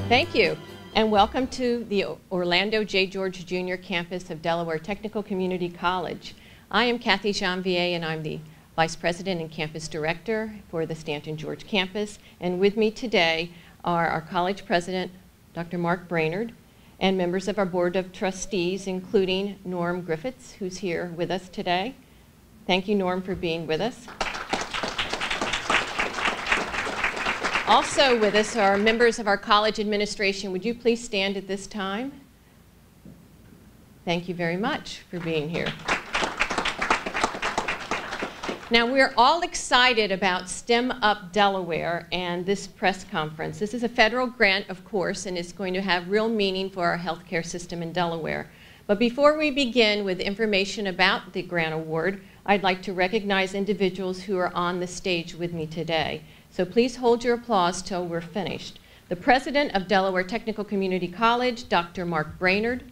Thank you, and welcome to the Orlando J. George Jr. campus of Delaware Technical Community College. I am Kathy Janvier, and I'm the Vice President and Campus Director for the Stanton George campus. And with me today are our College President, Dr. Mark Brainerd, and members of our Board of Trustees, including Norm Griffiths, who's here with us today. Thank you, Norm, for being with us. Also with us are members of our college administration. Would you please stand at this time? Thank you very much for being here. Now, we're all excited about STEM UP Delaware and this press conference. This is a federal grant, of course, and it's going to have real meaning for our healthcare system in Delaware. But before we begin with information about the grant award, I'd like to recognize individuals who are on the stage with me today. So please hold your applause till we're finished. The President of Delaware Technical Community College, Dr. Mark Brainerd.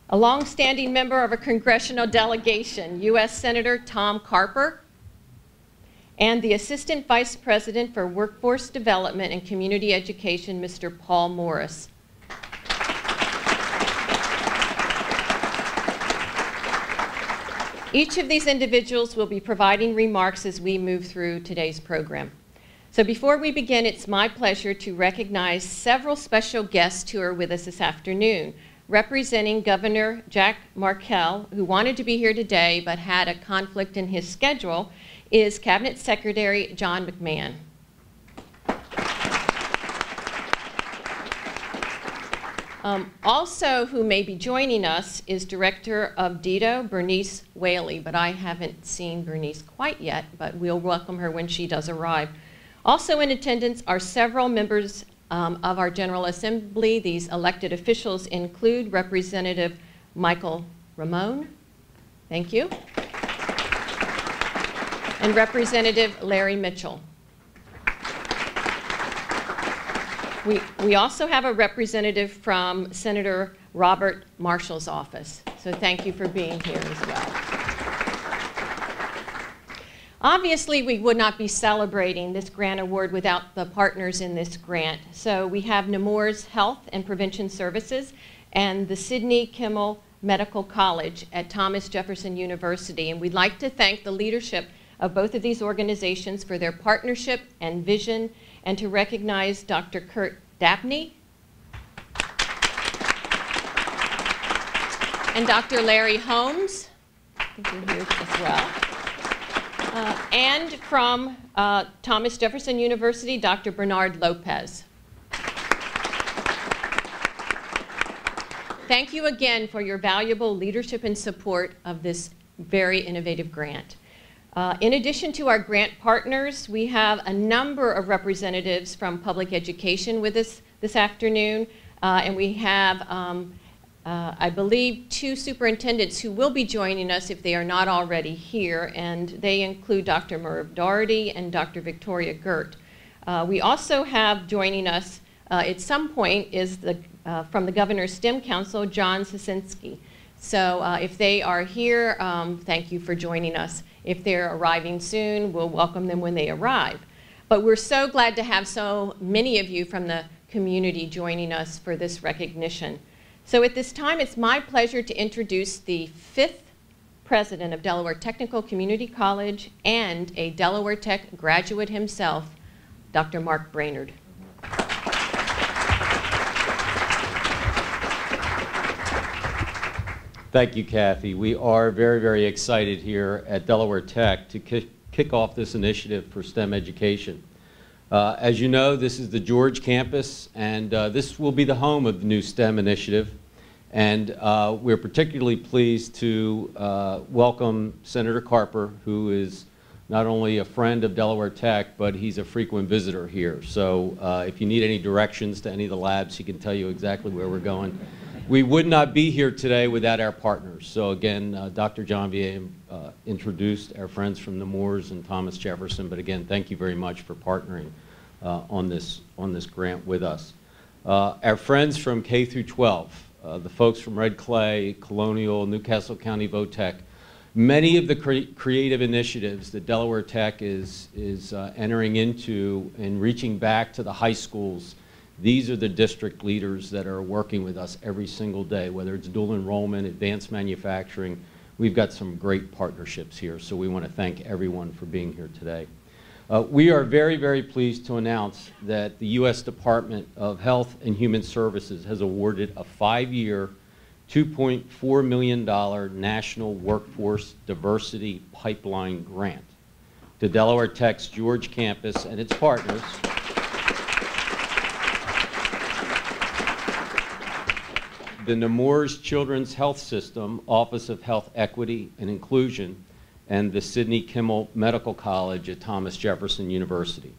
A long-standing member of a congressional delegation, U.S. Senator Tom Carper. And the Assistant Vice President for Workforce Development and Community Education, Mr. Paul Morris. Each of these individuals will be providing remarks as we move through today's program. So before we begin, it's my pleasure to recognize several special guests who are with us this afternoon. Representing Governor Jack Markell, who wanted to be here today but had a conflict in his schedule, is Cabinet Secretary John McMahon. Also who may be joining us is Director of DITO, Bernice Whaley, but I haven't seen Bernice quite yet, but we'll welcome her when she does arrive. Also in attendance are several members of our General Assembly. These elected officials include Representative Michael Ramone, thank you, and Representative Larry Mitchell. We also have a representative from Senator Robert Marshall's office, so thank you for being here as well. Obviously, we would not be celebrating this grant award without the partners in this grant. So we have Nemours Health and Prevention Services and the Sidney Kimmel Medical College at Thomas Jefferson University. And we'd like to thank the leadership of both of these organizations for their partnership and vision, and to recognize Dr. Kurt Dabney and Dr. Larry Holmes, I think you're here as well. And from Thomas Jefferson University, Dr. Bernard Lopez. Thank you again for your valuable leadership and support of this very innovative grant. In addition to our grant partners, we have a number of representatives from public education with us this afternoon, and we have I believe 2 superintendents who will be joining us if they are not already here, and they include Dr. Merv Doherty and Dr. Victoria Gert. We also have joining us at some point is from the Governor's STEM Council, John Sasinski. So if they are here, thank you for joining us. If they're arriving soon, we'll welcome them when they arrive. But we're so glad to have so many of you from the community joining us for this recognition. So at this time, it's my pleasure to introduce the 5th president of Delaware Technical Community College and a Delaware Tech graduate himself, Dr. Mark Brainerd. Thank you, Kathy. We are very, very excited here at Delaware Tech to kick off this initiative for STEM education. As you know, this is the George campus, and this will be the home of the new STEM initiative. And we're particularly pleased to welcome Senator Carper, who is not only a friend of Delaware Tech, but he's a frequent visitor here. So if you need any directions to any of the labs, he can tell you exactly where we're going. We would not be here today without our partners. So again, Dr. Janvier introduced our friends from Nemours and Thomas Jefferson, but again, thank you very much for partnering on this grant with us. Our friends from K through 12, the folks from Red Clay, Colonial, Newcastle County Votech, Many of the creative initiatives that Delaware Tech is entering into and reaching back to the high schools, these are the district leaders that are working with us every single day, whether it's dual enrollment, advanced manufacturing. We've got some great partnerships here, so we want to thank everyone for being here today. We are very, very pleased to announce that the U.S. Department of Health and Human Services has awarded a 5-year, $2.4 million National Workforce Diversity Pipeline Grant to Delaware Tech's George campus and its partners. The Nemours Children's Health System, Office of Health Equity and Inclusion, and the Sidney Kimmel Medical College at Thomas Jefferson University.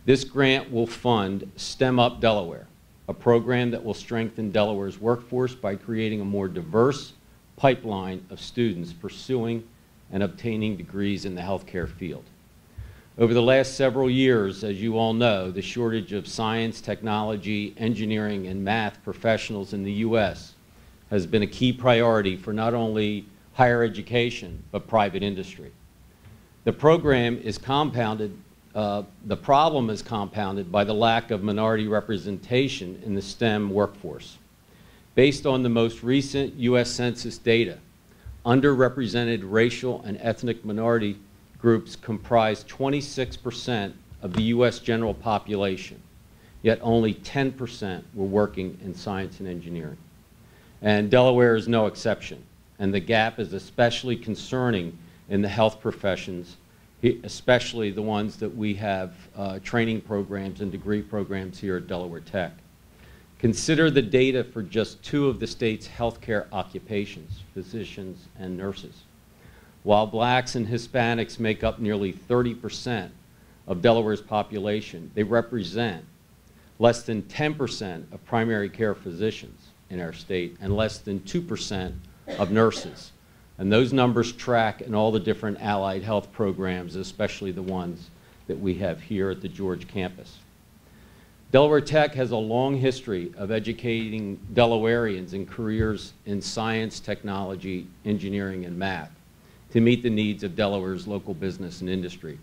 This grant will fund STEM UP Delaware, a program that will strengthen Delaware's workforce by creating a more diverse pipeline of students pursuing and obtaining degrees in the healthcare field. Over the last several years, as you all know, the shortage of science, technology, engineering, and math professionals in the U.S. has been a key priority for not only higher education, but private industry. The program is compounded, the problem is compounded by the lack of minority representation in the STEM workforce. Based on the most recent U.S. Census data, underrepresented racial and ethnic minority groups comprise 26% of the U.S. general population, yet only 10% were working in science and engineering. And Delaware is no exception, and the gap is especially concerning in the health professions, especially the ones that we have training programs and degree programs here at Delaware Tech. Consider the data for just 2 of the state's healthcare occupations, physicians and nurses. While blacks and Hispanics make up nearly 30% of Delaware's population, they represent less than 10% of primary care physicians in our state and less than 2% of nurses. And those numbers track in all the different allied health programs, especially the ones that we have here at the George campus. Delaware Tech has a long history of educating Delawareans in careers in science, technology, engineering, and math to meet the needs of Delaware's local business and industry.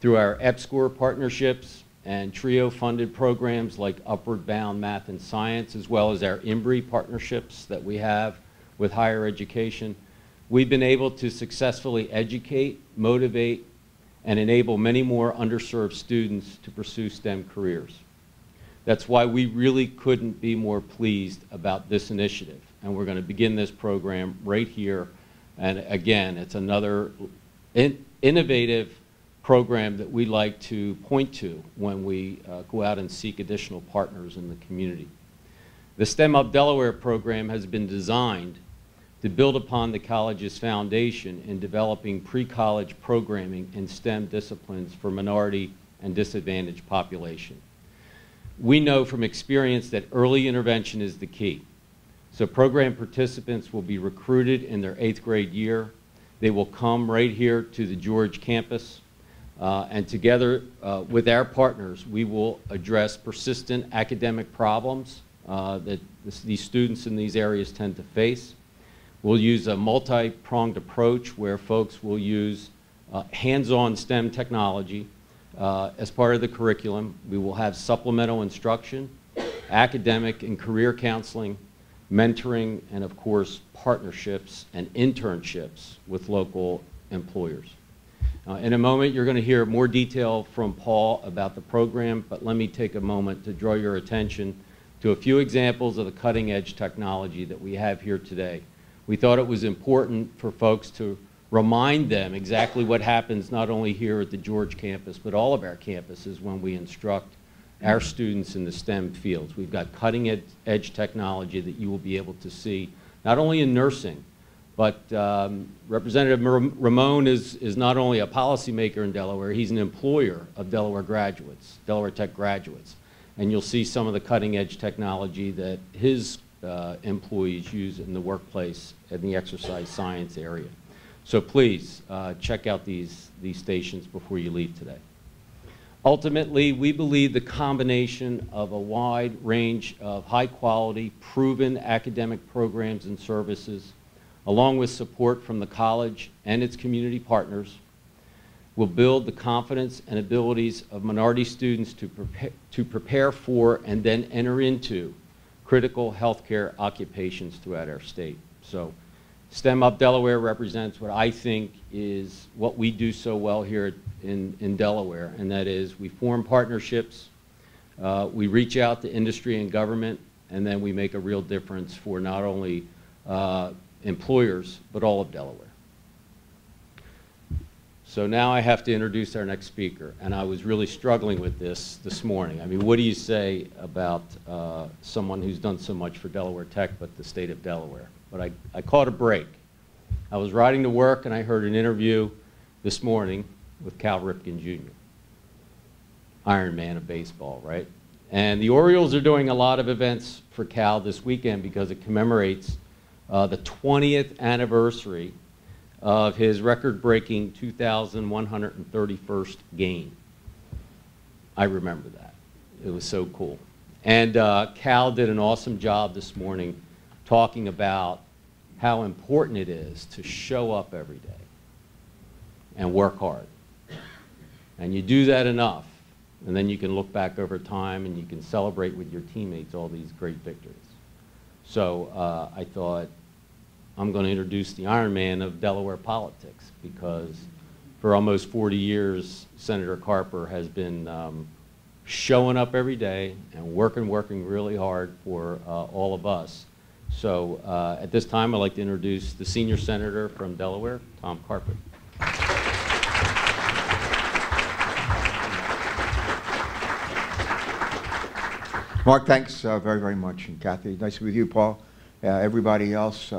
Through our EPSCoR partnerships and TRIO-funded programs like Upward Bound Math and Science, as well as our IMBRI partnerships that we have with higher education, we've been able to successfully educate, motivate, and enable many more underserved students to pursue STEM careers. That's why we really couldn't be more pleased about this initiative. And we're going to begin this program right here. And again, it's another innovative program that we like to point to when we go out and seek additional partners in the community. The STEM UP Delaware program has been designed to build upon the college's foundation in developing pre-college programming in STEM disciplines for minority and disadvantaged population. We know from experience that early intervention is the key. So program participants will be recruited in their 8th grade year. They will come right here to the George campus, and together with our partners, we will address persistent academic problems that these students in these areas tend to face. We'll use a multi-pronged approach where folks will use hands-on STEM technology as part of the curriculum. We will have supplemental instruction, academic and career counseling, mentoring, and of course partnerships and internships with local employers. In a moment you're going to hear more detail from Paul about the program, but let me take a moment to draw your attention to a few examples of the cutting-edge technology that we have here today. We thought it was important for folks to remind them exactly what happens not only here at the George campus, but all of our campuses when we instruct our students in the STEM fields. We've got cutting-edge technology that you will be able to see not only in nursing, but Representative Ramon is not only a policymaker in Delaware, he's an employer of Delaware graduates, Delaware Tech graduates. And you'll see some of the cutting-edge technology that his employees use in the workplace in the exercise science area. So please check out these stations before you leave today. Ultimately, we believe the combination of a wide range of high-quality, proven academic programs and services, along with support from the college and its community partners, will build the confidence and abilities of minority students to prepare for and then enter into critical healthcare occupations throughout our state. So STEM UP Delaware represents what I think is what we do so well here in Delaware, and that is we form partnerships, we reach out to industry and government, and then we make a real difference for not only employers, but all of Delaware. So now I have to introduce our next speaker, and I was really struggling with this morning. I mean, what do you say about someone who's done so much for Delaware Tech but the state of Delaware? But I caught a break. I was riding to work and I heard an interview this morning with Cal Ripken Jr., Iron Man of baseball, right? And the Orioles are doing a lot of events for Cal this weekend because it commemorates the 20th anniversary of his record-breaking 2,131st game. I remember that. It was so cool. And Cal did an awesome job this morning talking about how important it is to show up every day and work hard. And you do that enough, and then you can look back over time and you can celebrate with your teammates all these great victories. So I thought, I'm going to introduce the Iron Man of Delaware politics, because for almost 40 years, Senator Carper has been showing up every day and working really hard for all of us. So at this time, I'd like to introduce the senior senator from Delaware, Tom Carper. Mark, thanks very, very much. And Kathy, nice to be with you, Paul. Everybody else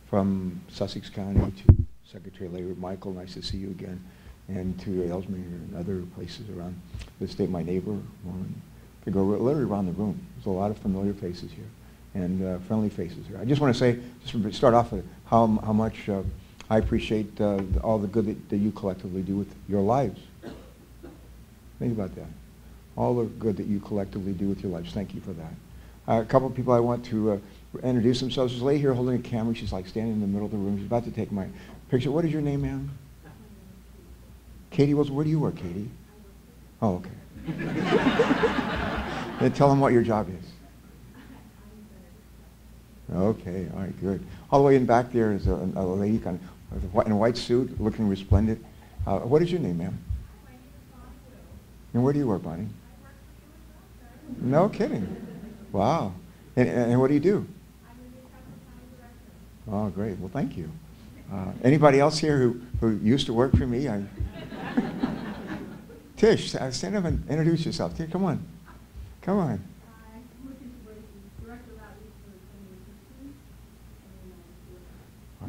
from Sussex County to Secretary of Labor, Michael, nice to see you again. And to Ellesmere and other places around the state, my neighbor, Warren. Could go literally around the room. There's a lot of familiar faces here and friendly faces here. I just want to say, just to start off with how much I appreciate all the good that you collectively do with your lives. Think about that. All the good that you collectively do with your lives. Thank you for that. A couple of people I want to introduce themselves. There's a lady here holding a camera. She's like standing in the middle of the room. She's about to take my picture. What is your name, ma'am? Katie Wilson. Where do you work, Katie? Oh, okay. Then tell them what your job is. Okay, all right, good. All the way in back there is a lady kind of in a white suit, looking resplendent. What is your name, ma'am? And where do you work, Bonnie? No kidding. Wow. And what do you do? Oh, great. Well, thank you. Anybody else here who used to work for me? Tish, stand up and introduce yourself. Here, come on. Come on.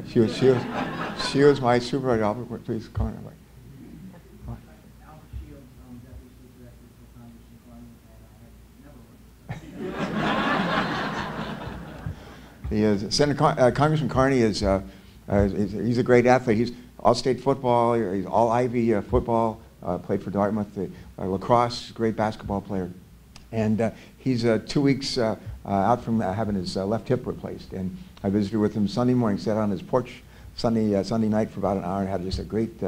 She was my supervisor. Please, come on. Congressman Carney is he's a great athlete. He's all-state football. He's all Ivy football. Played for Dartmouth. Lacrosse, great basketball player. And he's 2 weeks out from having his left hip replaced. And I visited with him Sunday morning. Sat on his porch Sunday night for about an hour and had just a great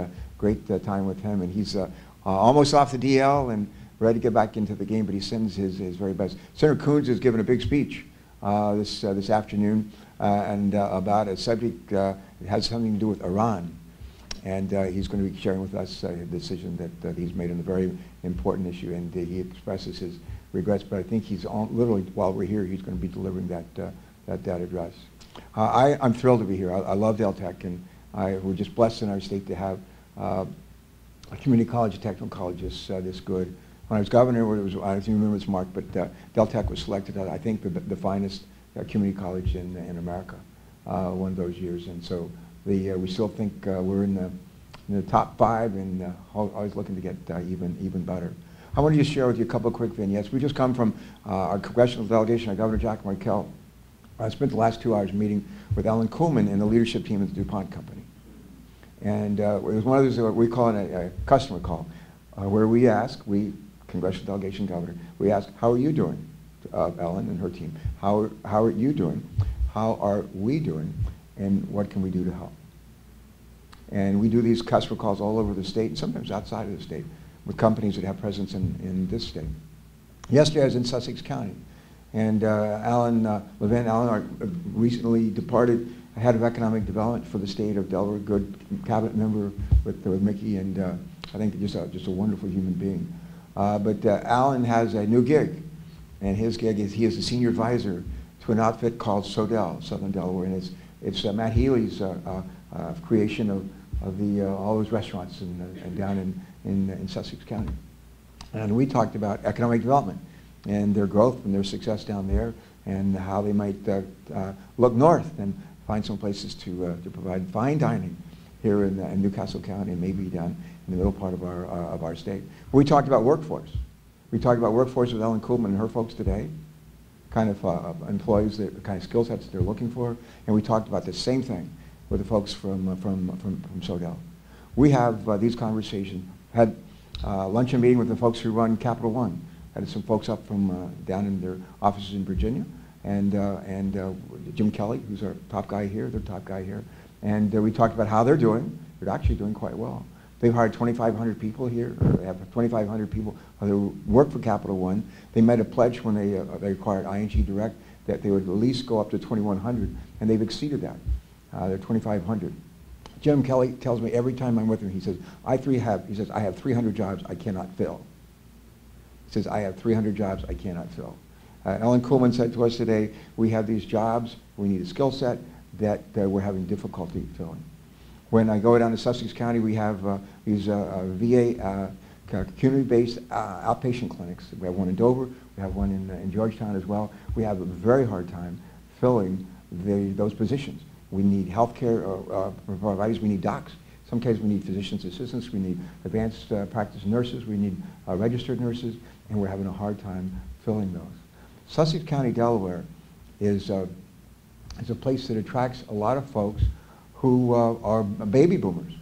time with him. And he's almost off the DL and ready to get back into the game. But he sends his very best. Senator Coons has given a big speech this afternoon and about a subject that has something to do with Iran. And he's going to be sharing with us a decision that he's made on a very important issue, and he expresses his regrets. But I think he's literally, while we're here, he's going to be delivering that address. I'm thrilled to be here. I love Del Tech, and we're just blessed in our state to have a community college, a technical college this good. When I was governor, I don't know if you remember this, Mark, but Del Tech was selected, I think, the finest community college in America one of those years. And so we still think we're in the top 5 and always looking to get even better. I want to just share with you a couple of quick vignettes. We just come from our congressional delegation, our Governor Jack Markell. I spent the last 2 hours meeting with Ellen Kuhlman and the leadership team at the DuPont Company. And it was one of those, we call it a customer call, where we ask, congressional delegation governor, we ask, how are you doing, Ellen and her team? How are you doing? How are we doing? and what can we do to help. And we do these customer calls all over the state, and sometimes outside of the state, with companies that have presence in this state. Yesterday I was in Sussex County, and Alan Levin, recently departed head of economic development for the state of Delaware, good cabinet member with Mickey, and I think just a wonderful human being. But Alan has a new gig, and his gig is he is a senior advisor to an outfit called Sodell, Southern Delaware, and it's Matt Healy's creation of the all those restaurants and down in Sussex County. And we talked about economic development and their growth and their success down there, and how they might look north and find some places to provide fine dining here in Newcastle County and maybe down in the middle part of our state. We talked about workforce. We talked about workforce with Ellen Kuhlman and her folks today, kind of employees, the kind of skill sets they're looking for, and we talked about the same thing with the folks from Sodell. We have these conversations. Had lunch and meeting with the folks who run Capital One. Had some folks up from down in their offices in Virginia, and Jim Kelly, who's our top guy here, their top guy here, and we talked about how they're doing. They're actually doing quite well. They've hired 2,500 people here, or they have 2,500 people who work for Capital One. They made a pledge when they acquired ING Direct that they would at least go up to 2,100, and they've exceeded that. They're 2,500. Jim Kelly tells me every time I'm with him, he says, I have 300 jobs I cannot fill. He says, I have 300 jobs I cannot fill. Ellen Kuhlman said to us today, we have these jobs, we need a skill set that we're having difficulty filling. When I go down to Sussex County, we have these VA community-based outpatient clinics. We have one in Dover, we have one in Georgetown as well. We have a very hard time filling those positions. We need healthcare providers, we need docs. In some cases we need physician's assistants, we need advanced practice nurses, we need registered nurses, and we're having a hard time filling those. Sussex County, Delaware is a place that attracts a lot of folks who are baby boomers.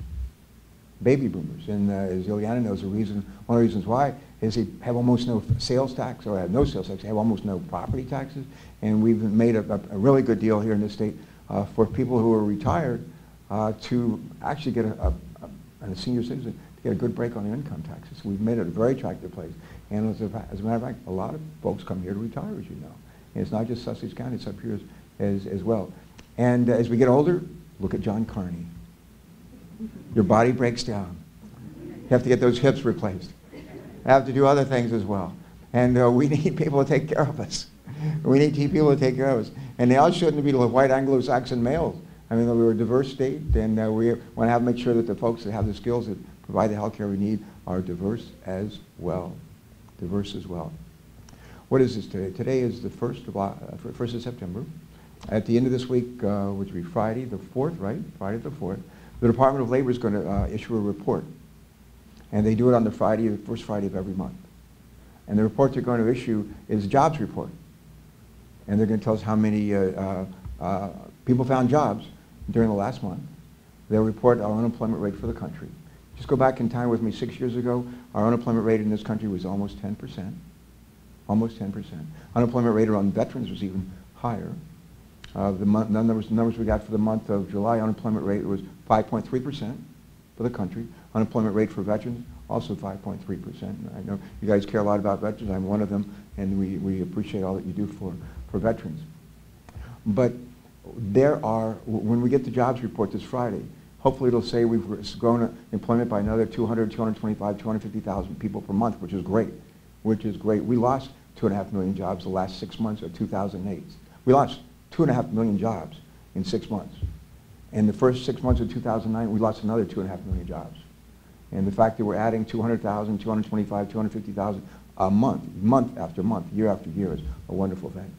Baby boomers. And as Ileana knows, one of the reasons why is they have almost no sales tax, or have no sales tax, they have almost no property taxes. And we've made a really good deal here in this state for people who are retired to actually get a senior citizen to get a good break on their income taxes. We've made it a very attractive place. And as a matter of fact, a lot of folks come here to retire, as you know. And it's not just Sussex County, it's up here as well. And as we get older, look at John Carney. Your body breaks down. You have to get those hips replaced. You have to do other things as well. And we need people to take care of us. We need people to take care of us. And they all shouldn't be white Anglo-Saxon males. I mean, we're a diverse state, and we want to make sure that the folks that have the skills that provide the health care we need are diverse as well. Diverse as well. What is this today? Today is the 1st of September. At the end of this week, which will be Friday the 4th, right? Friday the 4th, the Department of Labor is going to issue a report. And they do it on the first Friday of every month. And the report they're going to issue is a jobs report. And they're going to tell us how many people found jobs during the last month. They'll report our unemployment rate for the country. Just go back in time with me 6 years ago. Our unemployment rate in this country was almost 10%. Almost 10%. Unemployment rate around veterans was even higher. The numbers we got for the month of July, unemployment rate was 5.3% for the country. Unemployment rate for veterans, also 5.3%. I know you guys care a lot about veterans. I'm one of them, and we appreciate all that you do for veterans. But when we get the jobs report this Friday, hopefully it'll say we've grown employment by another 200, 225, 250,000 people per month, which is great. Which is great. We lost 2.5 million jobs the last 6 months of 2008. We lost 2.5 million jobs in 6 months. In the first 6 months of 2009, we lost another 2.5 million jobs. And the fact that we're adding 200,000, 225, 250,000 a month after month, year after year, is a wonderful thing.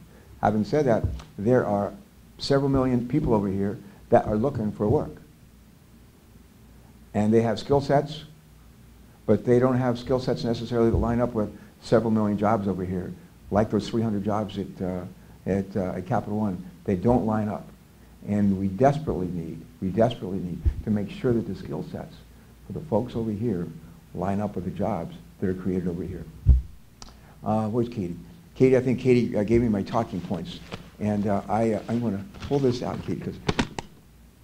Having said that, there are several million people over here that are looking for work. And they have skill sets, but they don't have skill sets necessarily that line up with several million jobs over here, like those 300 jobs at Capital One. They don't line up. And we desperately need to make sure that the skill sets for the folks over here line up with the jobs that are created over here. Where's Katie? Katie, I think Katie gave me my talking points. And I'm going to pull this out, Katie, because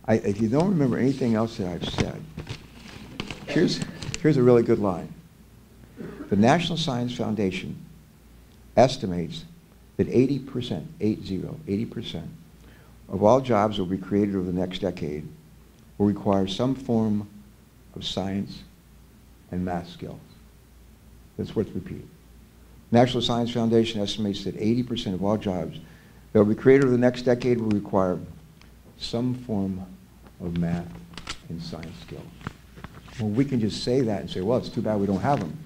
If you don't remember anything else that I've said, here's a really good line. The National Science Foundation estimates that 80% of all jobs that will be created over the next decade will require some form of science and math skills. That's worth repeating. National Science Foundation estimates that 80% of all jobs that will be created over the next decade will require some form of math and science skills. Well, we can just say that and say, well, it's too bad we don't have them.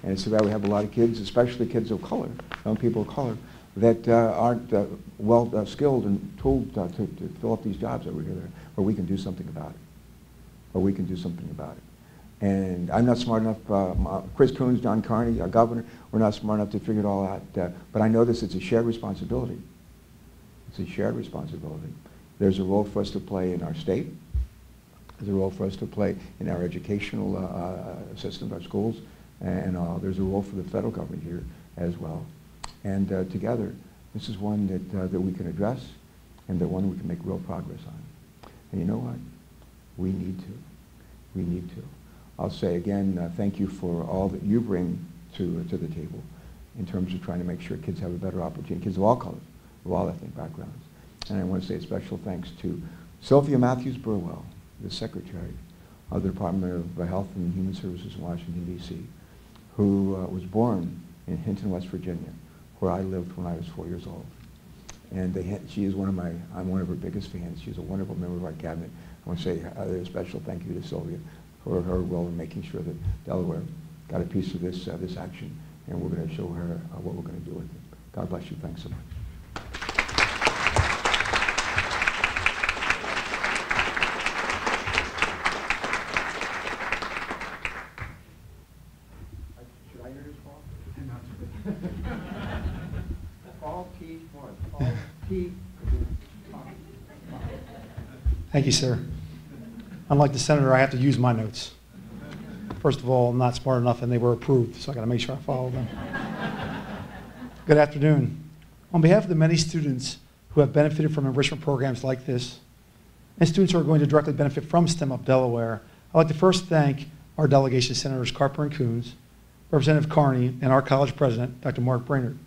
And it's too bad we have a lot of kids, especially kids of color, young people of color, that aren't well skilled and tooled to fill up these jobs over here, or we can do something about it. And I'm not smart enough, Chris Coons, John Carney, our governor, we're not smart enough to figure it all out. But I know this is a shared responsibility. It's a shared responsibility. There's a role for us to play in our state. There's a role for us to play in our educational system, our schools, and there's a role for the federal government here as well. And together, this is one that we can address, and that one we can make real progress on. And you know what? We need to. We need to. I'll say again, thank you for all that you bring to the table in terms of trying to make sure kids have a better opportunity, kids of all colors, of all ethnic backgrounds. And I want to say a special thanks to Sylvia Matthews Burwell, the Secretary of the Department of Health and Human Services in Washington, D.C., who was born in Hinton, West Virginia, where I lived when I was 4 years old. And she is I'm one of her biggest fans. She's a wonderful member of our cabinet. I want to say a special thank you to Sylvia for her role in making sure that Delaware got a piece of this action, and we're going to show her what we're going to do with it. God bless you. Thanks so much. Should I introduce Paul? Paul T. Morris. Paul T. Thank you, sir. Unlike the senator, I have to use my notes. First of all, I'm not smart enough, and they were approved, so I got to make sure I follow them. Good afternoon. On behalf of the many students who have benefited from enrichment programs like this, and students who are going to directly benefit from STEM UP Delaware, I'd like to first thank our delegation, Senators Carper and Coons, Representative Carney, and our college president, Dr. Mark Brainerd.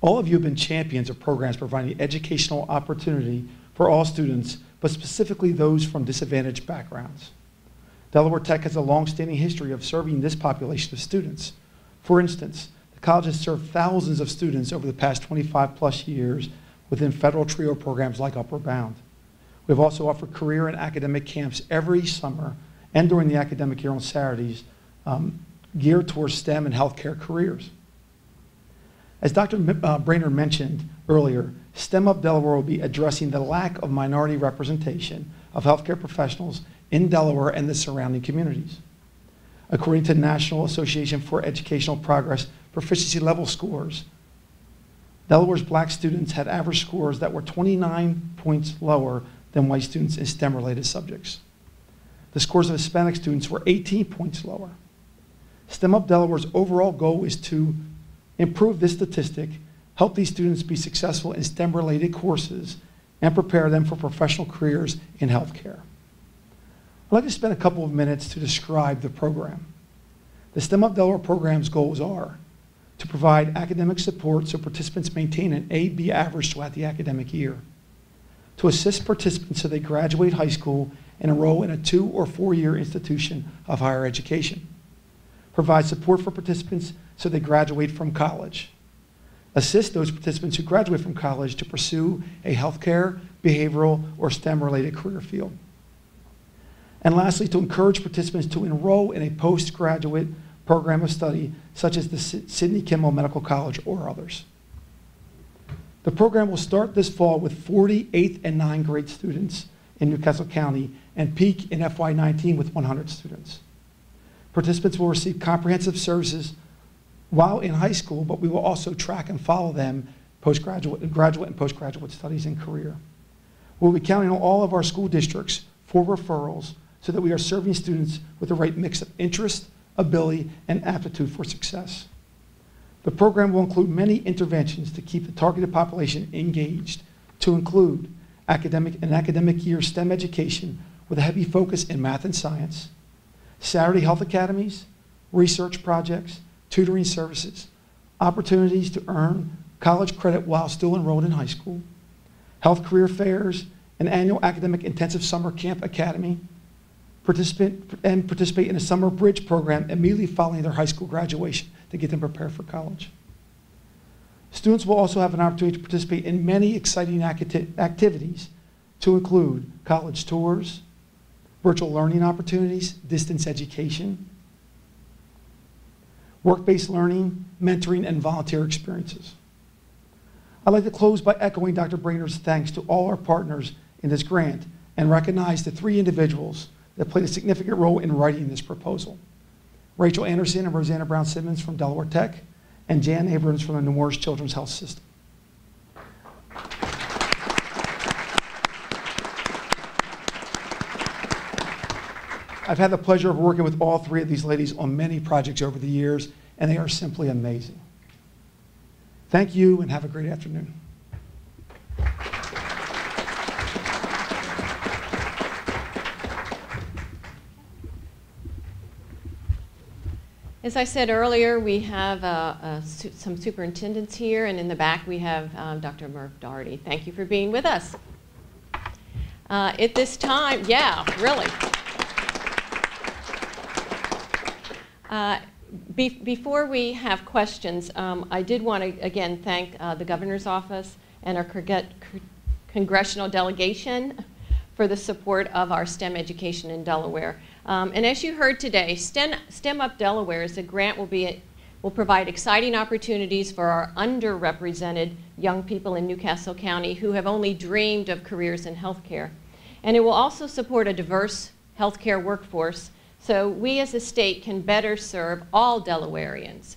All of you have been champions of programs providing educational opportunity for all students, but specifically those from disadvantaged backgrounds. Delaware Tech has a long-standing history of serving this population of students. For instance, the college has served thousands of students over the past 25 plus years within federal TRIO programs like Upward Bound. We've also offered career and academic camps every summer and during the academic year on Saturdays geared towards STEM and healthcare careers. As Dr. Brainerd mentioned earlier, STEM UP Delaware will be addressing the lack of minority representation of healthcare professionals in Delaware and the surrounding communities. According to the National Association for Educational Progress proficiency level scores, Delaware's black students had average scores that were 29 points lower than white students in STEM-related subjects. The scores of Hispanic students were 18 points lower. STEM UP Delaware's overall goal is to improve this statistic, help these students be successful in STEM-related courses, and prepare them for professional careers in healthcare. I'd like to spend a couple of minutes to describe the program. The STEM UP Delaware program's goals are to provide academic support so participants maintain an A/B average throughout the academic year, to assist participants so they graduate high school and enroll in a 2 or 4 year institution of higher education, provide support for participants so they graduate from college, assist those participants who graduate from college to pursue a healthcare, behavioral, or STEM-related career field. And lastly, to encourage participants to enroll in a postgraduate program of study, such as the Sidney Kimmel Medical College or others. The program will start this fall with 40 8th and 9th grade students in Newcastle County and peak in FY19 with 100 students. Participants will receive comprehensive services while in high school, but we will also track and follow them graduate and postgraduate studies and career. We'll be counting on all of our school districts for referrals so that we are serving students with the right mix of interest, ability, and aptitude for success. The program will include many interventions to keep the targeted population engaged, to include an academic year STEM education with a heavy focus in math and science, Saturday health academies, research projects, tutoring services, opportunities to earn college credit while still enrolled in high school, health career fairs, an annual academic intensive summer camp academy, participate in a summer bridge program immediately following their high school graduation to get them prepared for college. Students will also have an opportunity to participate in many exciting activities to include college tours, virtual learning opportunities, distance education, work-based learning, mentoring, and volunteer experiences. I'd like to close by echoing Dr. Brainer's thanks to all our partners in this grant and recognize the 3 individuals that played a significant role in writing this proposal. Rachel Anderson and Rosanna Brown Simmons from Delaware Tech, and Jan Abrams from the Nemours Children's Health System. I've had the pleasure of working with all 3 of these ladies on many projects over the years, and they are simply amazing. Thank you, and have a great afternoon. As I said earlier, we have some superintendents here, and in the back we have Dr. Murph Doherty. Thank you for being with us. At this time, yeah, really. Before we have questions, I did want to again thank the Governor's Office and our congressional delegation for the support of our STEM education in Delaware. And as you heard today, STEM Up Delaware is a grant will provide exciting opportunities for our underrepresented young people in Newcastle County who have only dreamed of careers in healthcare. And it will also support a diverse healthcare workforce so we as a state can better serve all Delawareans.